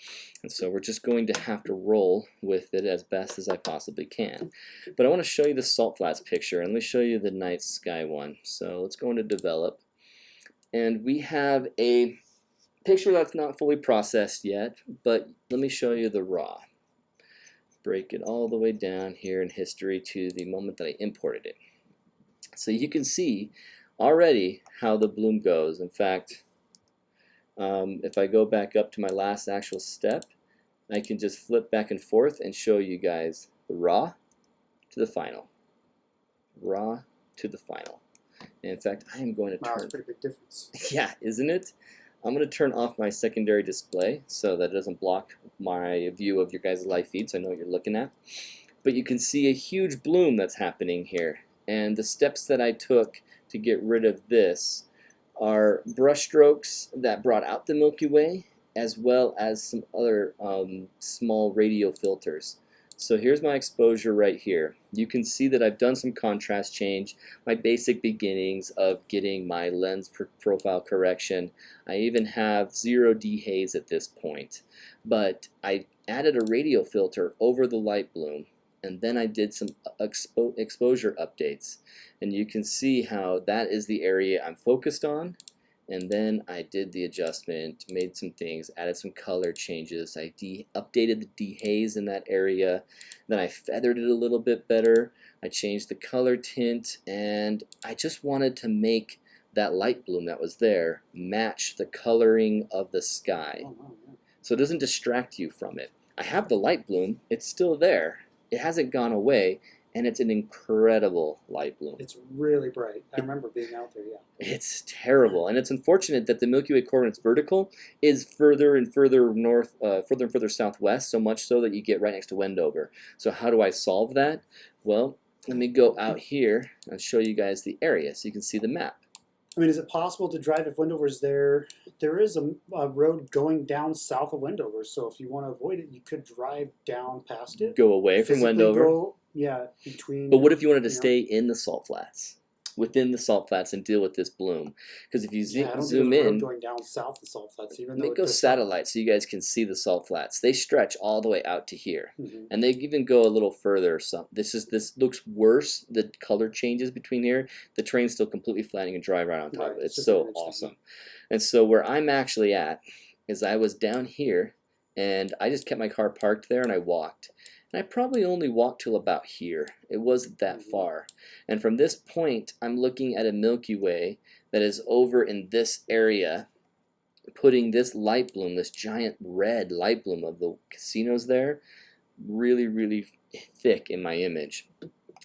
And so we're just going to have to roll with it as best as I possibly can. But I want to show you the salt flats picture, and let me show you the night sky one. So let's go into develop. And we have a picture that's not fully processed yet, but let me show you the raw. Break it all the way down here in history to the moment that I imported it. So you can see already how the bloom goes. In fact, if I go back up to my last actual step, I can just flip back and forth and show you guys the raw to the final. Raw to the final. And in fact, I am going to Wow, turn... that's a pretty big difference. Yeah, isn't it? I'm going to turn off my secondary display so that it doesn't block my view of your guys' live feed so I know what you're looking at. But you can see a huge bloom that's happening here. And the steps that I took to get rid of this are brush strokes that brought out the Milky Way, as well as some other small radial filters. So here's my exposure right here. You can see that I've done some contrast change, my basic beginnings of getting my lens profile correction. I even have 0 dehaze at this point. But I added a radial filter over the light bloom, and then I did some exposure updates. And you can see how that is the area I'm focused on. And then I did the adjustment, made some things, added some color changes. I updated the dehaze in that area. Then I feathered it a little bit better. I changed the color tint, and I just wanted to make that light bloom that was there match the coloring of the sky. Oh, wow, yeah. So it doesn't distract you from it. I have the light bloom, it's still there. It hasn't gone away, and it's an incredible light bloom. It's really bright. I remember being out there, yeah. It's terrible, and it's unfortunate that the Milky Way core, when it's vertical, is further and further north, further and further southwest, so much so that you get right next to Wendover. So how do I solve that? Well, let me go out here and show you guys the area so you can see the map. I mean, is it possible to drive if Wendover's there? There is a road going down south of Wendover, so if you want to avoid it, you could drive down past it. Go away from Physically Wendover. go, yeah, between. But what if you wanted to you know, stay in the salt flats, within the salt flats, and deal with this bloom? Because if you yeah, I don't zoom think there's a road in, going down south of Salt Flats, even let though me go does- satellite so you guys can see the salt flats. They stretch all the way out to here. Mhm. And they even go a little further. So this looks worse. The color changes between here. The train's still completely flat. You can drive right on top Right, of it. it's It's just so an interesting awesome. And so where I'm actually at is I was down here, and I just kept my car parked there, and I walked. And I probably only walked till about here. It wasn't that far. And from this point, I'm looking at a Milky Way that is over in this area, putting this light bloom, this giant red light bloom of the casinos there, really, really thick in my image.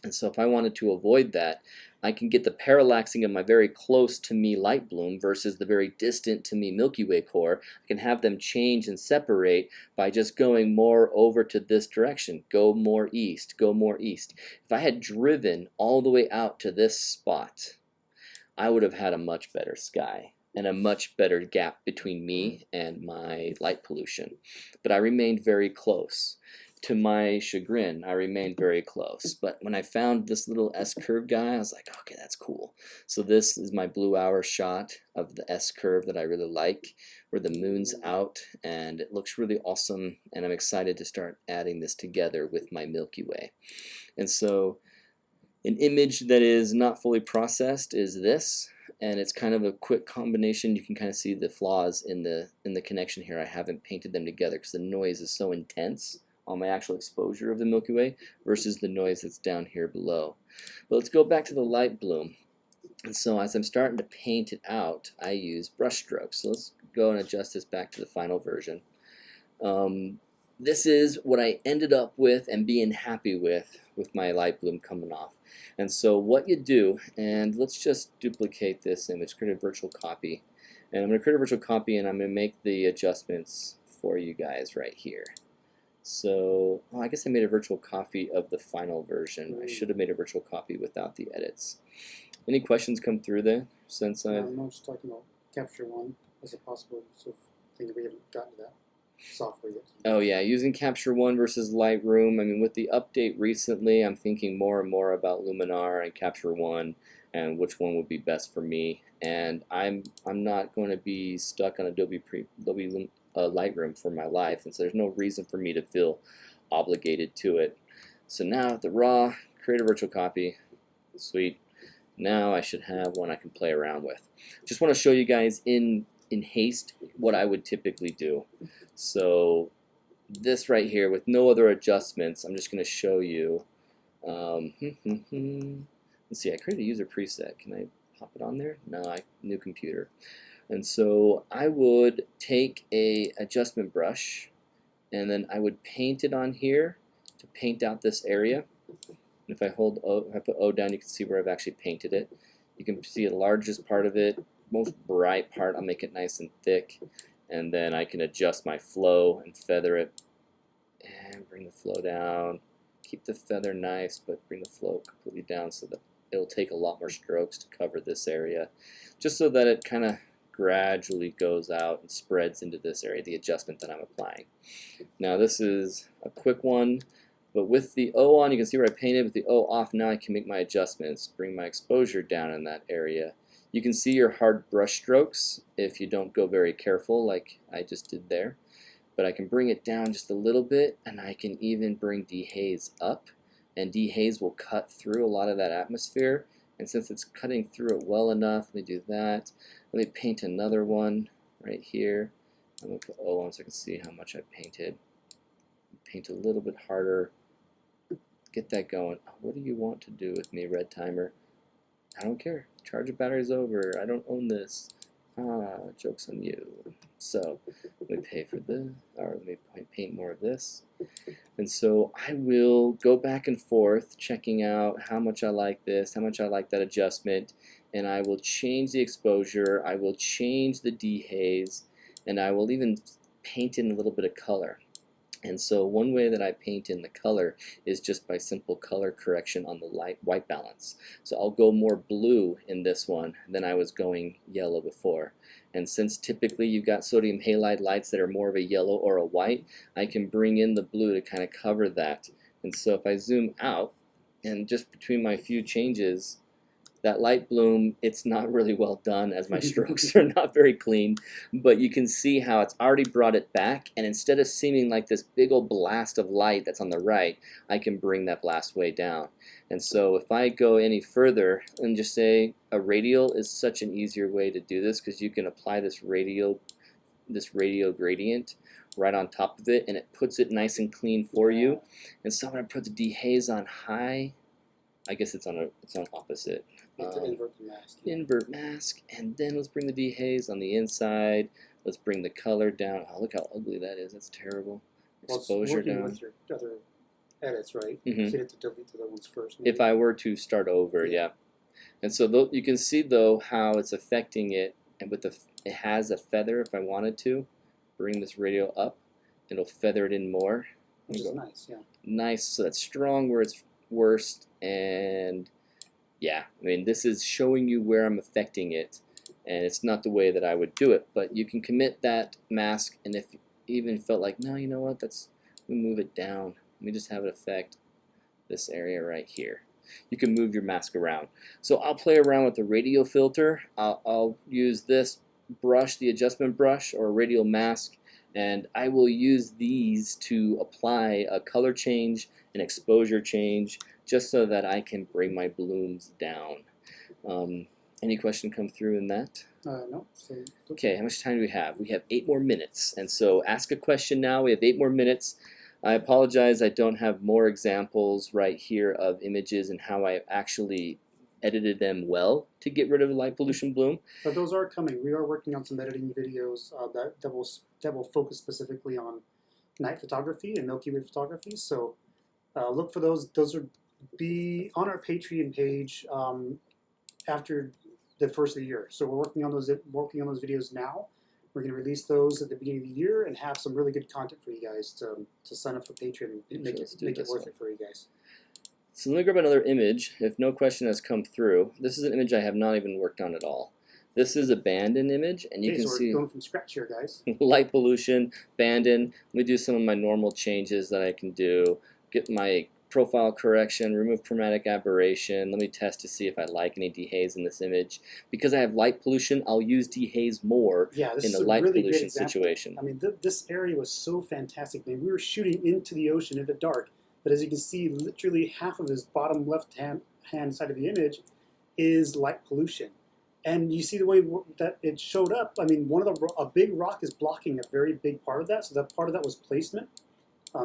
And so if I wanted to avoid that, I can get the parallaxing of my very close to me light bloom versus the very distant to me Milky Way core. I can have them change and separate by just going more over to this direction. Go more east, go more east. If I had driven all the way out to this spot, I would have had a much better sky and a much better gap between me and my light pollution. But I remained very close. To my chagrin, I remained very close. But when I found this little S-curve guy, I was like, okay, that's cool. So this is my blue hour shot of the S-curve that I really like, where the moon's out, and it looks really awesome, and I'm excited to start adding this together with my Milky Way. And so an image that is not fully processed is this, and it's kind of a quick combination. You can kind of see the flaws in the connection here. I haven't painted them together because the noise is so intense on my actual exposure of the Milky Way versus the noise that's down here below. But let's go back to the light bloom. And so as I'm starting to paint it out, I use brush strokes. So let's go and adjust this back to the final version. This is what I ended up with and being happy with my light bloom coming off. And so what you do, and let's just duplicate this image, create a virtual copy. And I'm going to create a virtual copy, and I'm going to make the adjustments for you guys right here. So, oh, I guess I made a virtual copy of the final version. I should have made a virtual copy without the edits. Any questions come through there since I've... I'm just talking about Capture One as a possible sort of thing that we haven't gotten to that software yet. Oh yeah, using Capture One versus Lightroom. I mean, with the update recently, I'm thinking more and more about Luminar and Capture One. and which one would be best for me. And I'm not going to be stuck on Adobe Lightroom for my life, and so there's no reason for me to feel obligated to it. So now the raw, create a virtual copy, sweet. Now I should have one I can play around with. Just want to show you guys in haste what I would typically do. So this right here with no other adjustments, I'm just going to show you. Let's see, I created a user preset. Can I pop it on there? No, new computer. And so I would take a adjustment brush, and then I would paint it on here to paint out this area. And if I hold O, if I put O down, you can see where I've actually painted it. You can see the largest part of it, most bright part. I'll make it nice and thick, and then I can adjust my flow and feather it, and bring the flow down. Keep the feather nice, but bring the flow completely down so that it'll take a lot more strokes to cover this area, just so that it kind of gradually goes out and spreads into this area, the adjustment that I'm applying. Now this is a quick one, but with the O on, you can see where I painted. With the O off, now I can make my adjustments, bring my exposure down in that area. You can see your hard brush strokes if you don't go very careful like I just did there. But I can bring it down just a little bit, and I can even bring dehaze up, and dehaze will cut through a lot of that atmosphere. And since it's cutting through it well enough, let me do that. Let me paint another one right here. I'm going to put O on so I can see how much I painted. Paint a little bit harder. Get that going. What do you want to do with me, Red Timer? I don't care. Charge of battery's over. I don't own this. Joke's on you. So let me pay for this, or let me paint more of this. And so I will go back and forth checking out how much I like this, how much I like that adjustment, and I will change the exposure, I will change the dehaze, and I will even paint in a little bit of color. And so one way that I paint in the color is just by simple color correction on the white balance. So I'll go more blue in this one than I was going yellow before. And since typically you've got sodium halide lights that are more of a yellow or a white, I can bring in the blue to kind of cover that. And so if I zoom out, and just between my few changes, that light bloom, it's not really well done as my strokes are not very clean, but you can see how it's already brought it back, and instead of seeming like this big old blast of light that's on the right, I can bring that blast way down. And so if I go any further and just say a radial is such an easier way to do this, because you can apply this radial gradient right on top of it, and it puts it nice and clean for you. And so I'm going to put the dehaze on high. I guess it's on opposite. Invert the mask. Invert mask, and then let's bring the dehaze on the inside. Let's bring the color down. Oh, look how ugly that is. That's terrible. Exposure down. With your other edits, right? Mm-hmm. So you have to delete the other ones first. Maybe. If I were to start over, yeah. And so you can see though how it's affecting it, and with it has a feather. If I wanted to bring this radial up, it'll feather it in more. Which is nice, yeah. Nice. So that's strong where it's worst, and yeah, I mean, this is showing you where I'm affecting it, and it's not the way that I would do it, but you can commit that mask, and if you even felt like, no, you know what, let me move it down. Let me just have it affect this area right here. You can move your mask around. So I'll play around with the radial filter. I'll use this brush, the adjustment brush, or a radial mask, and I will use these to apply a color change, an exposure change, just so that I can bring my blooms down. Any question come through in that? No. Okay, how much time do we have? We have 8 more minutes, and so ask a question now. We have 8 more minutes. I apologize, I don't have more examples right here of images and how I actually edited them well to get rid of light pollution bloom. But those are coming. We are working on some editing videos that will focus specifically on night photography and Milky Way photography. So look for those. Those will be on our Patreon page after the first of the year. So we're working on those videos now. We're going to release those at the beginning of the year and have some really good content for you guys to sign up for Patreon and make it worth it for you guys. So let me grab another image. If no question has come through, this is an image I have not even worked on at all. This is a Bandon image, and you can see we're going from scratch here, guys. light pollution, Bandon. Let me do some of my normal changes that I can do. Get my profile correction, remove chromatic aberration. Let me test to see if I like any dehaze in this image. Because I have light pollution, I'll use dehaze more This in is a a light really great pollution example. situation. I mean, this area was so fantastic. Man, we were shooting into the ocean in the dark, but as you can see, literally half of his bottom left-hand side of the image is light pollution. And you see the way that it showed up. I mean, a big rock is blocking a very big part of that. So that part of that was placement,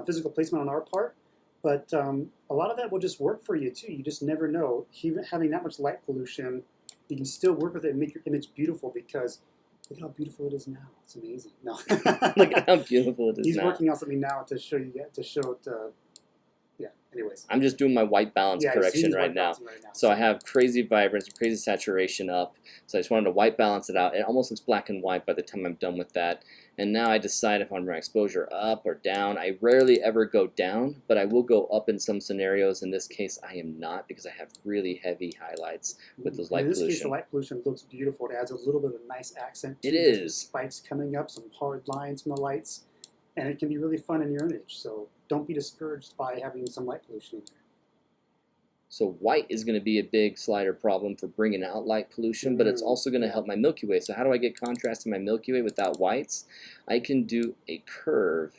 physical placement on our part. But a lot of that will just work for you too. You just never know. Even having that much light pollution, you can still work with it and make your image beautiful because look at how beautiful it is now. It's amazing. No. Look at how beautiful it is He's now. working on something now to show you, yeah, anyways. I'm just doing my white balance correction right now. So I have crazy vibrance, crazy saturation up. So I just wanted to white balance it out. It almost looks black and white by the time I'm done with that. And now I decide if I'm running exposure up or down. I rarely ever go down, but I will go up in some scenarios. In this case, I am not because I have really heavy highlights with those light pollution. In this case, the light pollution looks beautiful. It adds a little bit of a nice accent to it. It Is. spikes coming up, some hard lines from the lights, and it can be really fun in your image. So don't be discouraged by having some light pollution in there. So white is going to be a big slider problem for bringing out light pollution, but it's also going to help my Milky Way. So how do I get contrast in my Milky Way without whites? I can do a curve,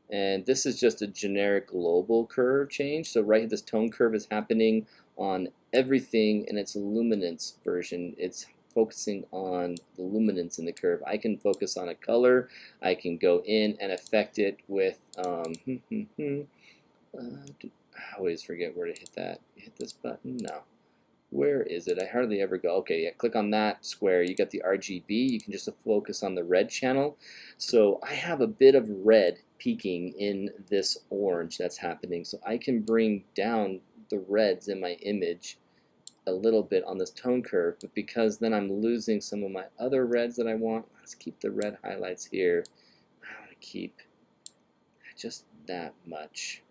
and this is just a generic global curve change. So right here, this tone curve is happening on everything in its luminance version. It's focusing on the luminance in the curve. I can focus on a color. I can go in and affect it with I always forget where to hit that. Hit this button? No. Where is it? I hardly ever go. Okay, yeah, click on that square. You got the RGB. You can just focus on the red channel. So I have a bit of red peaking in this orange that's happening. So I can bring down the reds in my image a little bit on this tone curve, but because then I'm losing some of my other reds that I want, let's keep the red highlights here. I want to keep just that much.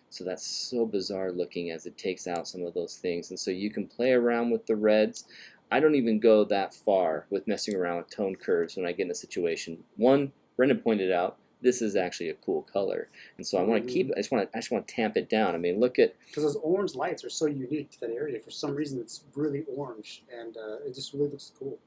So that's so bizarre looking as it takes out some of those things. And so you can play around with the reds. I don't even go that far with messing around with tone curves when I get in a situation. One, Brendan pointed out, this is actually a cool color. And so I want to keep it, I just want to tamp it down. I mean, look at... Because those orange lights are so unique to that area. For some reason, it's really orange, and it just really looks cool.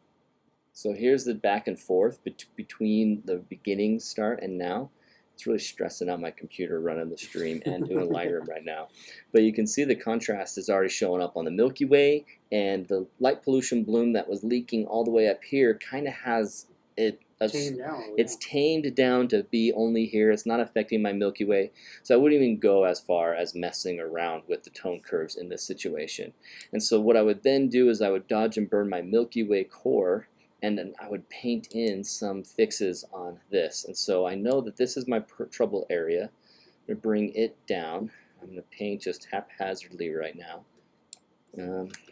So here's the back and forth between the beginning start and now. It's really stressing out my computer running the stream and doing Lightroom right now. But you can see the contrast is already showing up on the Milky Way, and the light pollution bloom that was leaking all the way up here kind of has it. It's tamed down to be only here. It's not affecting my Milky Way. So I wouldn't even go as far as messing around with the tone curves in this situation. And so what I would then do is I would dodge and burn my Milky Way core, and then I would paint in some fixes on this. And so I know that this is my trouble area. I'm going to bring it down. I'm going to paint just haphazardly right now.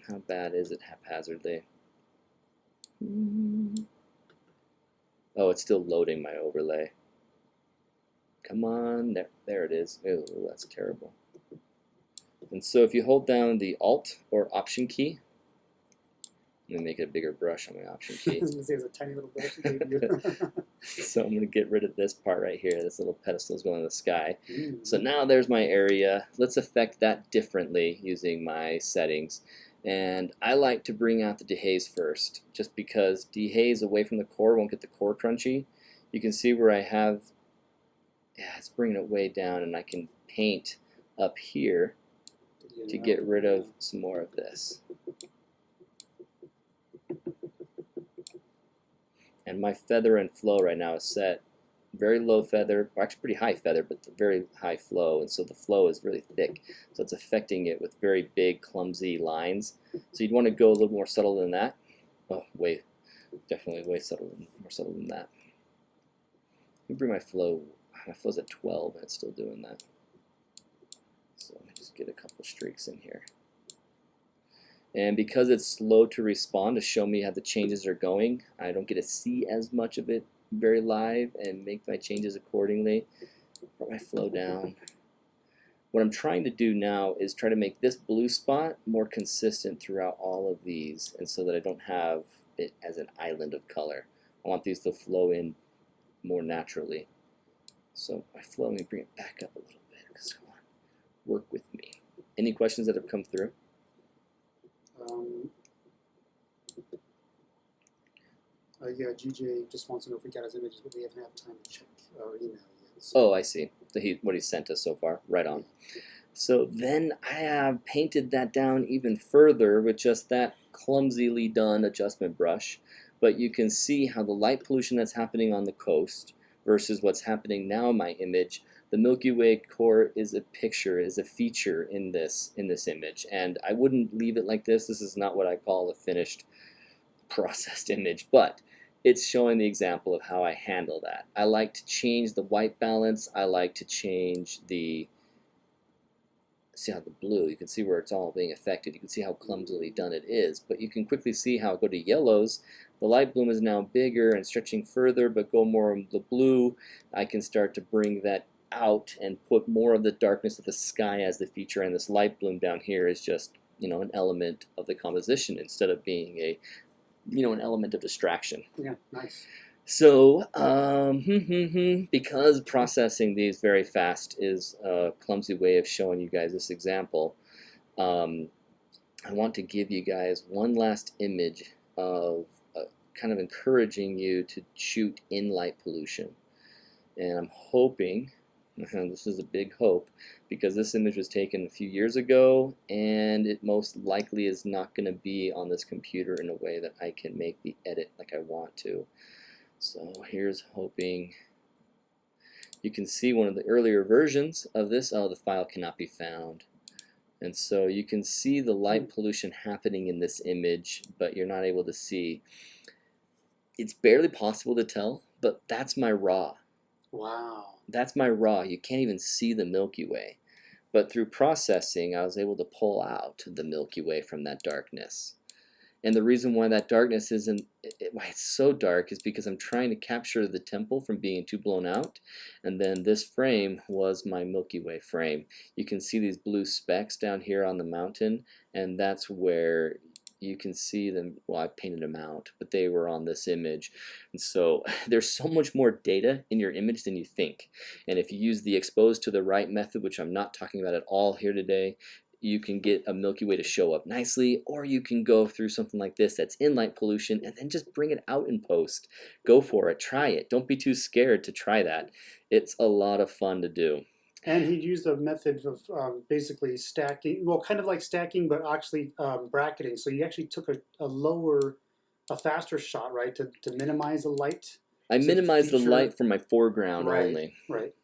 How bad is it haphazardly? Oh, it's still loading my overlay. Come on, there it is. Oh, that's terrible. And so if you hold down the Alt or Option key, let me make a bigger brush on my Option key. I was going to say it's a tiny little brush. So I'm going to get rid of this part right here. This little pedestal is going in the sky. So now there's my area. Let's affect that differently using my settings. And I like to bring out the dehaze first, just because dehaze away from the core won't get the core crunchy. You can see where I have, it's bringing it way down, and I can paint up here to get rid of some more of this. And my feather and flow right now is set very low feather, or actually pretty high feather, but very high flow, and so the flow is really thick, so it's affecting it with very big, clumsy lines. So you'd want to go a little more subtle than that. Oh, definitely way more subtle than that. Let me bring my flow's at 12, and it's still doing that. So let me just get a couple streaks in here. And because it's slow to respond to show me how the changes are going, I don't get to see as much of it very live and make my changes accordingly. Put my flow down. What I'm trying to do now is try to make this blue spot more consistent throughout all of these, and so that I don't have it as an island of color. I want these to flow in more naturally. So my flow, let me bring it back up a little bit. Come on. work with me. Any questions that have come through? Yeah, GJ just wants to know if we got his images, but we haven't had time to check our email yet. So. Oh, I see. What he sent us so far. Right on. So then I have painted that down even further with just that clumsily done adjustment brush. But you can see how the light pollution that's happening on the coast versus what's happening now in my image. The Milky Way core is a picture, is a feature in this image. And I wouldn't leave it like this. This is not what I call a finished processed image, but it's showing the example of how I handle that. I like to change the white balance. I like to change the, see how the blue, you can see where it's all being affected. You can see how clumsily done it is, but you can quickly see how I go to yellows. The light bloom is now bigger and stretching further, but go more of the blue. I can start to bring that out and put more of the darkness of the sky as the feature, and this light bloom down here is just, you know, an element of the composition instead of being a, you know, an element of distraction. Yeah, nice. So, because processing these very fast is a clumsy way of showing you guys this example, I want to give you guys one last image of kind of encouraging you to shoot in light pollution. And I'm hoping, this is a big hope, because this image was taken a few years ago and it most likely is not going to be on this computer in a way that I can make the edit like I want to. So here's hoping you can see one of the earlier versions of this. Oh, the file cannot be found. And so you can see the light pollution happening in this image, but you're not able to see. It's barely possible to tell, but that's my raw. Wow. That's my raw. You can't even see the Milky Way. But through processing, I was able to pull out the Milky Way from that darkness. And the reason why that darkness isn't, why it's so dark, is because I'm trying to capture the temple from being too blown out. And then this frame was my Milky Way frame. You can see these blue specks down here on the mountain, and that's where you can see them. Well, I painted them out, but they were on this image. And so there's so much more data in your image than you think. And if you use the expose to the right method, which I'm not talking about at all here today, you can get a Milky Way to show up nicely, or you can go through something like this that's in light pollution and then just bring it out in post. Go for it, try it. Don't be too scared to try that. It's a lot of fun to do. And he used a method of basically stacking, well, kind of like stacking, but actually bracketing. So you actually took a faster shot, right, to minimize the light. I minimized the light from my foreground only. Right.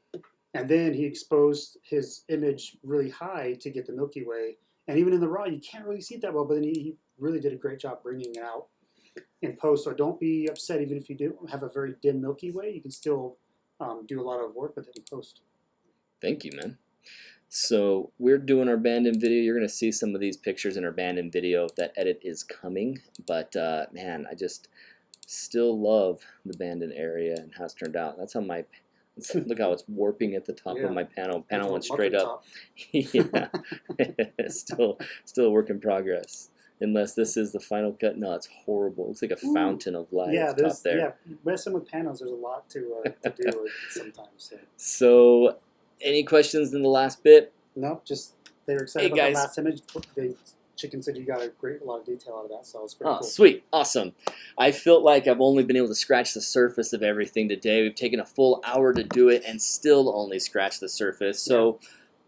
And then he exposed his image really high to get the Milky Way. And even in the raw, you can't really see it that well, but then he really did a great job bringing it out in post. So don't be upset, even if you do have a very dim Milky Way, you can still do a lot of work with it in post. Thank you, man. So we're doing our band-in video. You're going to see some of these pictures in our band-in video. That edit is coming. But, man, I just still love the band-in area and how it's turned out. That's how my... Look how it's warping at the top of my panel. Panel went straight up. Yeah, still a work in progress. Unless this is the final cut. No, it's horrible. It looks like a fountain of light at the top there. Yeah, messing with panels, there's a lot to do sometimes. So, any questions in the last bit? Nope, just they were excited about the last image. Chicken said you got a lot of detail out of that, so it's pretty cool. Sweet, awesome. I felt like I've only been able to scratch the surface of everything today. We've taken a full hour to do it and still only scratch the surface. So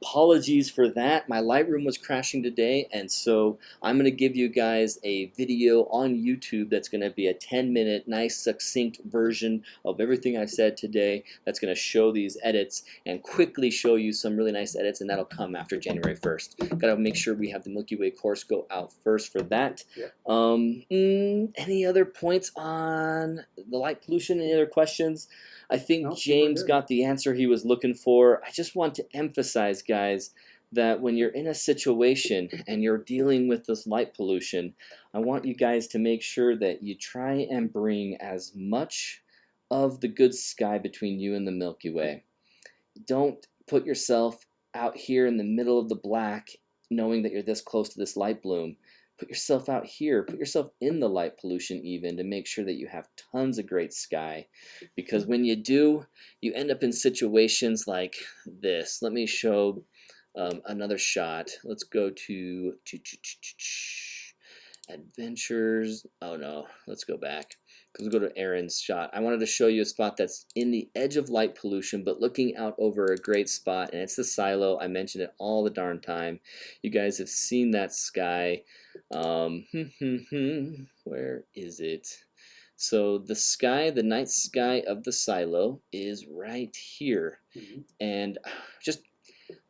apologies for that. My Lightroom was crashing today, and so I'm going to give you guys a video on YouTube that's going to be a 10-minute, nice, succinct version of everything I've said today that's going to show these edits and quickly show you some really nice edits, and that'll come after January 1st. Got to make sure we have the Milky Way course go out first for that. Any other points on the light pollution? Any other questions? I think James got the answer he was looking for. I just want to emphasize, guys, that when you're in a situation and you're dealing with this light pollution, I want you guys to make sure that you try and bring as much of the good sky between you and the Milky Way. Don't put yourself out here in the middle of the black knowing that you're this close to this light bloom. Put yourself out here, put yourself in the light pollution even, to make sure that you have tons of great sky. Because when you do, you end up in situations like this. Let me show Another shot. Let's go to adventures. Oh no, let's go back. Let's go to Aaron's shot. I wanted to show you a spot that's in the edge of light pollution, but looking out over a great spot, and it's the silo. I mentioned it all the darn time. You guys have seen that sky. Where is it? So the sky, the night sky of the silo is right here. And just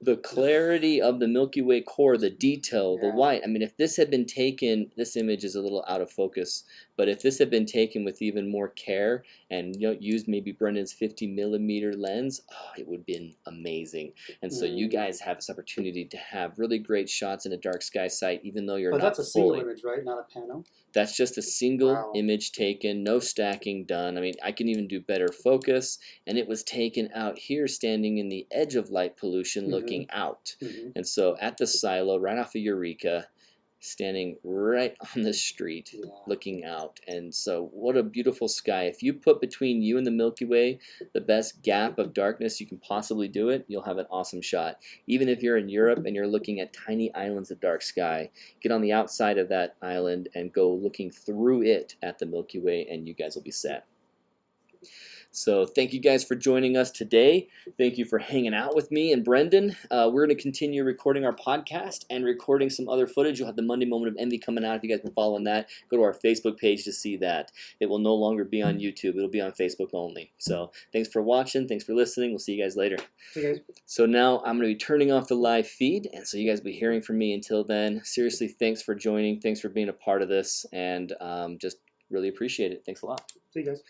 the clarity of the Milky Way core, the detail, the white. I mean, if this had been taken, this image is a little out of focus, but if this had been taken with even more care and used maybe Brendan's 50mm lens, it would have been amazing. And so you guys have this opportunity to have really great shots in a dark sky site, even though you're not that's a fully. single image, right? Not a panel. That's just a single image taken, no stacking done. I mean, I can even do better focus, and it was taken out here standing in the edge of light pollution looking out. And so at the silo, right off of Eureka, standing right on the street looking out. And so what a beautiful sky. If you put between you and the Milky Way the best gap of darkness you can possibly do it, you'll have an awesome shot. Even if you're in Europe and you're looking at tiny islands of dark sky, get on the outside of that island and go looking through it at the Milky Way, and you guys will be set. So thank you guys for joining us today. Thank you for hanging out with me and Brendan. We're going to continue recording our podcast and recording some other footage. You'll have the Monday Moment of Envy coming out. If you guys been following that, go to our Facebook page to see that. It will no longer be on YouTube. It'll be on Facebook only. So thanks for watching. Thanks for listening. We'll see you guys later. See you guys. So now I'm going to be turning off the live feed, and so you guys will be hearing from me until then. Seriously, thanks for joining. Thanks for being a part of this, and just really appreciate it. Thanks a lot. See you guys.